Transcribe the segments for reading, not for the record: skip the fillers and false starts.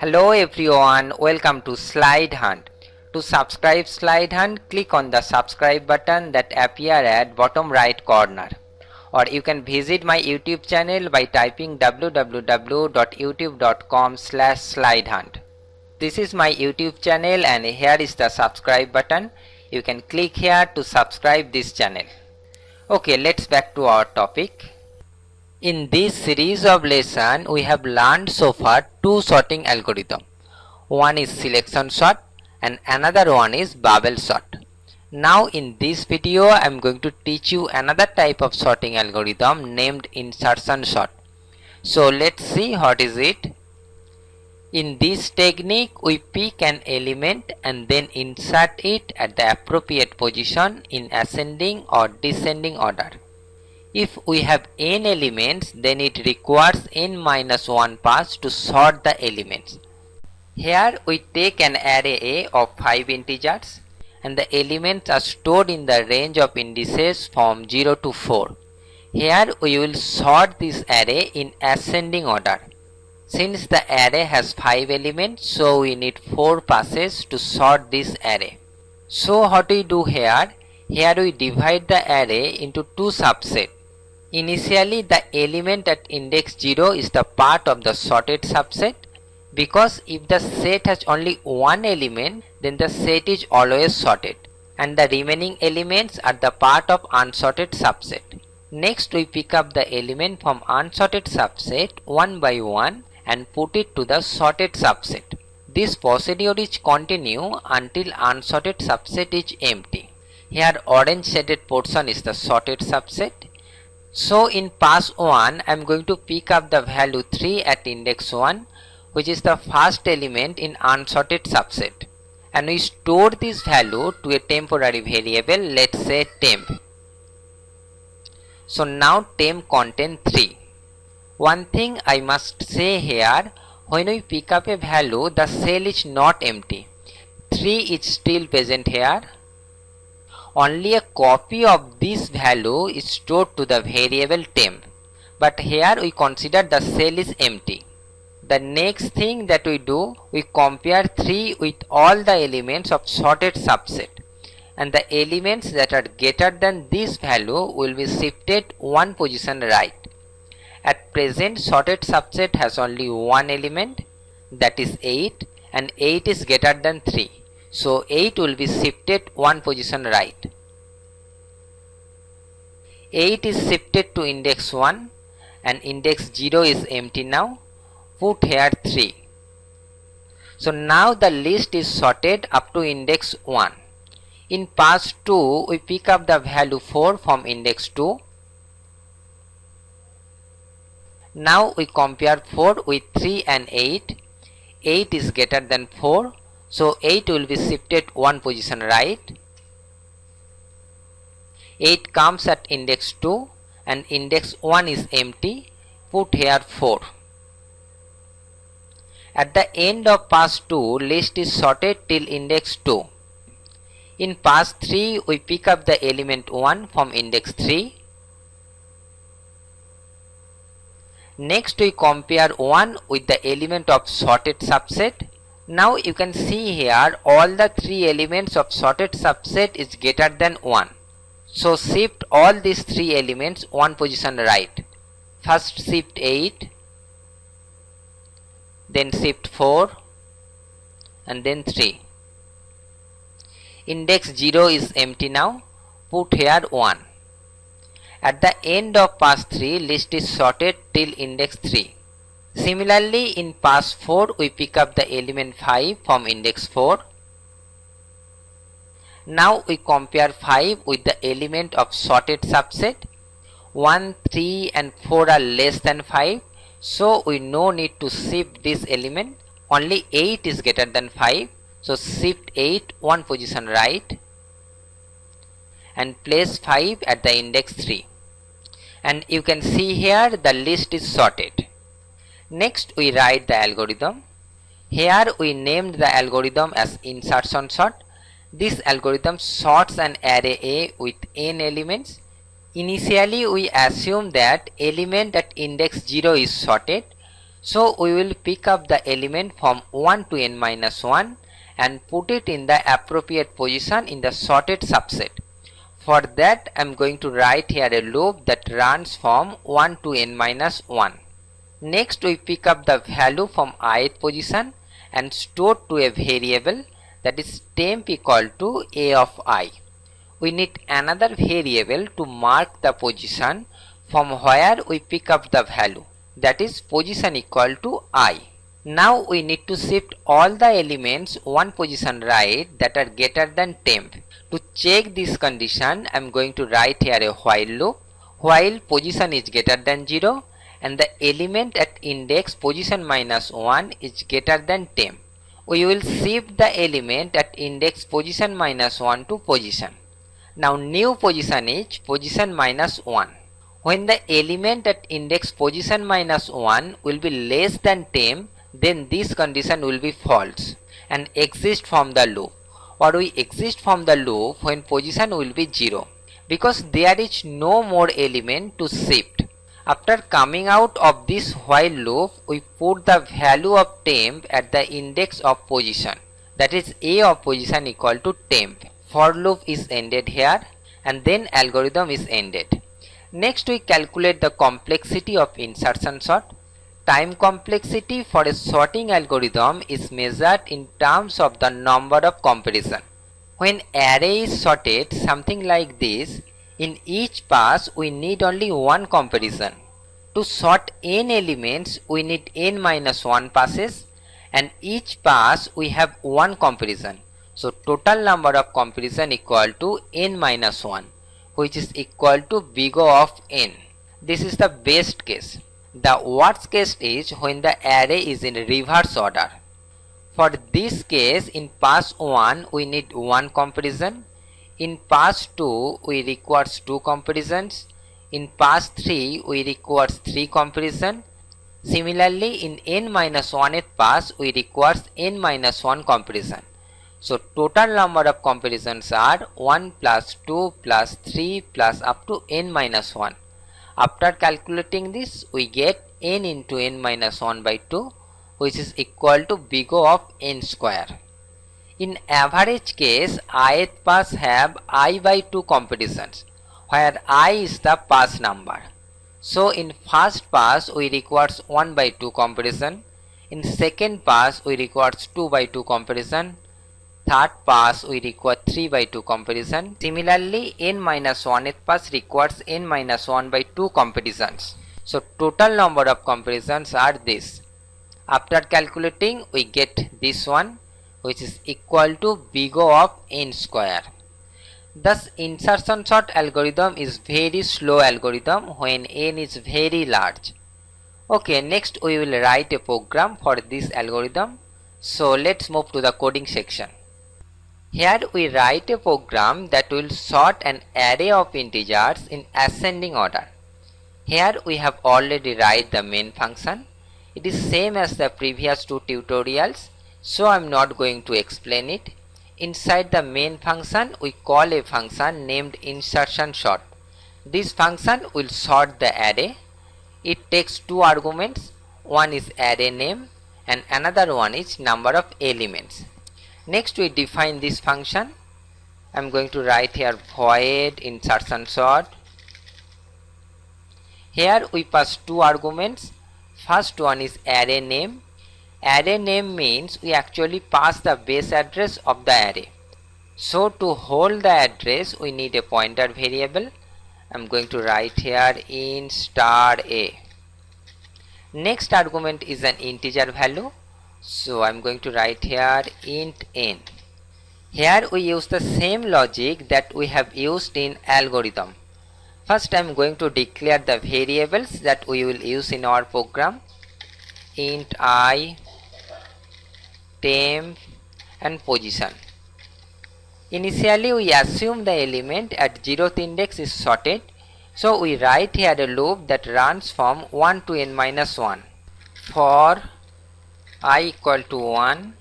Hello everyone, welcome to Slide Hunt. To subscribe Slide Hunt, click on the subscribe button that appear at bottom right corner. Or you can visit my YouTube channel by typing www.youtube.com/slidehunt. This is my YouTube channel and here is the subscribe button. You can click here to subscribe this channel. Okay, let's back to our topic. In this series of lessons, we have learned so far two sorting algorithms. One is selection sort and another one is bubble sort. Now in this video, I am going to teach you another type of sorting algorithm named insertion sort. So let's see what is it. In this technique, we pick an element and then insert it at the appropriate position in ascending or descending order. If we have n elements, then it requires n-1 pass to sort the elements. Here we take an array A of 5 integers and the elements are stored in the range of indices from 0 to 4. Here we will sort this array in ascending order. Since the array has 5 elements, so we need 4 passes to sort this array. So what we do here? Here we divide the array into two subsets. Initially, the element at index 0 is the part of the sorted subset, because if the set has only one element, then the set is always sorted and the remaining elements are the part of unsorted subset. Next, we pick up the element from unsorted subset one by one and put it to the sorted subset. This procedure is continue until unsorted subset is empty. Here orange shaded portion is the sorted subset. So in pass 1, I am going to pick up the value 3 at index 1, which is the first element in unsorted subset, and we store this value to a temporary variable, let's say temp. So now temp contains 3. One thing I must say here, when we pick up a value, the cell is not empty. 3 is still present here. Only a copy of this value is stored to the variable temp, but here we consider the cell is empty. The next thing that we do, we compare 3 with all the elements of sorted subset, and the elements that are greater than this value will be shifted one position right. At present, sorted subset has only one element, that is 8, and 8 is greater than 3. So 8 will be shifted one position right. 8 is shifted to index 1 and index 0 is empty now. Put here 3. So now the list is sorted up to index 1. In pass 2, we pick up the value 4 from index 2. Now we compare 4 with 3 and 8. 8 is greater than 4. So 8 will be shifted one position right. 8 comes at index 2 and index 1 is empty. Put here 4. At the end of pass 2, list is sorted till index 2. In pass 3, we pick up the element 1 from index 3. Next we compare 1 with the element of sorted subset. Now you can see here all the 3 elements of sorted subset is greater than 1. So shift all these 3 elements one position right. First shift 8, then shift 4 and then 3. Index 0 is empty now. Put here 1. At the end of pass 3, list is sorted till index 3. Similarly, in pass 4, we pick up the element 5 from index 4. Now we compare 5 with the element of sorted subset. 1, 3 and 4 are less than 5. So we no need to shift this element. Only 8 is greater than 5. So shift 8 one position right and place 5 at the index 3. And you can see here the list is sorted. Next we write the algorithm. Here we named the algorithm as insertion sort. This algorithm sorts an array A with n elements. Initially we assume that element at index 0 is sorted. So we will pick up the element from 1 to n minus 1 and put it in the appropriate position in the sorted subset. For that I am going to write here a loop that runs from 1 to n minus 1. Next we pick up the value from ith position and store to a variable, that is temp equal to a of I. We need another variable to mark the position from where we pick up the value, that is position equal to I. Now we need to shift all the elements one position right that are greater than temp. To check this condition, I am going to write here a while loop. While position is greater than 0 and the element at index position minus 1 is greater than temp, we will shift the element at index position minus 1 to position. Now new position is position minus 1. When the element at index position minus 1 will be less than temp, then this condition will be false and exit from the loop, or we exit from the loop when position will be 0, because there is no more element to shift. After coming out of this while loop, we put the value of temp at the index of position, that is a of position equal to temp. For loop is ended here and then algorithm is ended. Next we calculate the complexity of insertion sort. Time complexity for a sorting algorithm is measured in terms of the number of comparison. When array is sorted something like this, in each pass we need only one comparison. To sort n elements we need n minus 1 passes, and each pass we have one comparison. So total number of comparison equal to n minus 1, which is equal to big O of n. This is the best case. The worst case is when the array is in reverse order. For this case, in pass 1 we need one comparison, in pass 2 we requires two comparisons, in pass 3 we requires three comparison. Similarly, in n minus 1th pass we requires n minus 1 comparison. So total number of comparisons are 1 plus 2 plus 3 plus up to n minus 1. After calculating this, we get n into n minus 1 by 2, which is equal to big O of n square. In average case, ith pass have I by 2 comparisons, where I is the pass number. So in first pass we requires 1 by 2 comparison, in second pass we requires 2 by 2 comparison, third pass we require 3 by 2 comparison. Similarly, n minus 1th pass requires n minus 1 by 2 comparisons. So total number of comparisons are this. After calculating we get this one, which is equal to big O of n square. Thus insertion sort algorithm is very slow algorithm when n is very large. Okay, next we will write a program for this algorithm. So let's move to the coding section. Here we write a program that will sort an array of integers in ascending order. Here we have already write the main function. It is same as the previous two tutorials, so I am not going to explain it. Inside the main function we call a function named insertion sort. This function will sort the array. It takes two arguments. One is array name and another one is number of elements. Next we define this function. I am going to write here void insertion sort. Here we pass two arguments. First one is array name. Array name means we actually pass the base address of the array. So to hold the address we need a pointer variable. I am going to write here int star a. Next argument is an integer value. So I am going to write here int n. Here we use the same logic that we have used in algorithm. First I am going to declare the variables that we will use in our program. Int I, temp and position. Initially we assume the element at 0th index is sorted. So we write here a loop that runs from 1 to n minus 1. For I equal to 1,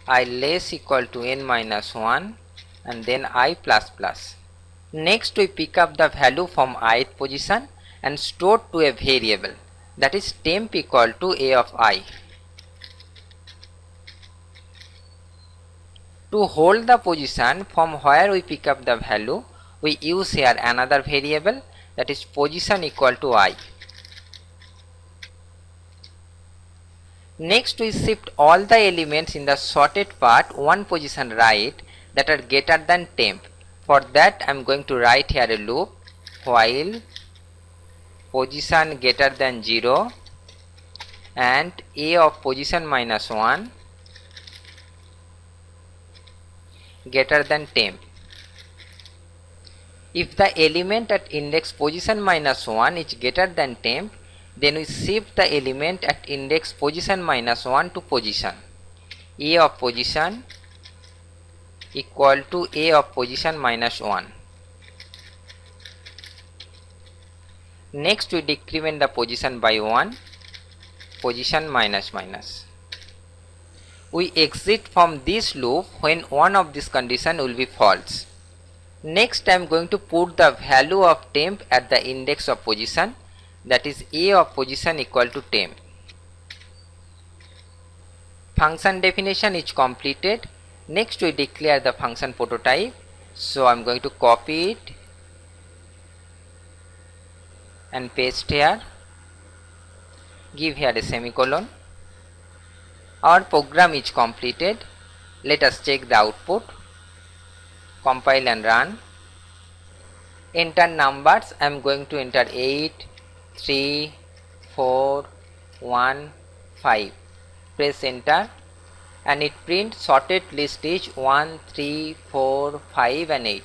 I less equal to n minus 1 and then I plus plus. Next we pick up the value from ith position and store to a variable, that is temp equal to A of I. To hold the position from where we pick up the value, we use here another variable, that is position equal to I. Next we shift all the elements in the sorted part one position right that are greater than temp. For that I am going to write here a loop while position greater than 0 and A of position minus 1 greater than temp. If the element at index position minus 1 is greater than temp, then we shift the element at index position minus 1 to position. A of position equal to A of position minus 1. Next we decrement the position by 1, position minus minus. We exit from this loop when one of these condition will be false. Next I am going to put the value of temp at the index of position, that is A of position equal to temp. Function definition is completed. Next we declare the function prototype. So I am going to copy it and paste here. Give here a semicolon. Our program is completed. Let us check the output. Compile and run. Enter numbers. I am going to enter 8, 3, 4, 1, 5. Press enter and it prints sorted list is 1, 3, 4, 5 and 8.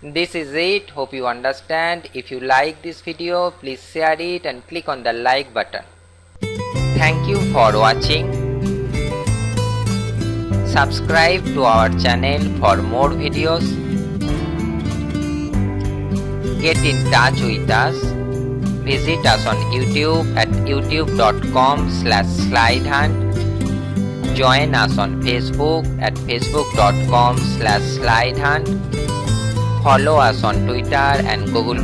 This is it. Hope you understand. If you like this video, please share it and click on the like button. Thank you for watching. Subscribe to our channel for more videos. Get in touch with us. Visit us on YouTube at youtube.com/slidehunt. Join us on Facebook at facebook.com/slidehunt. Follow us on Twitter and Google+.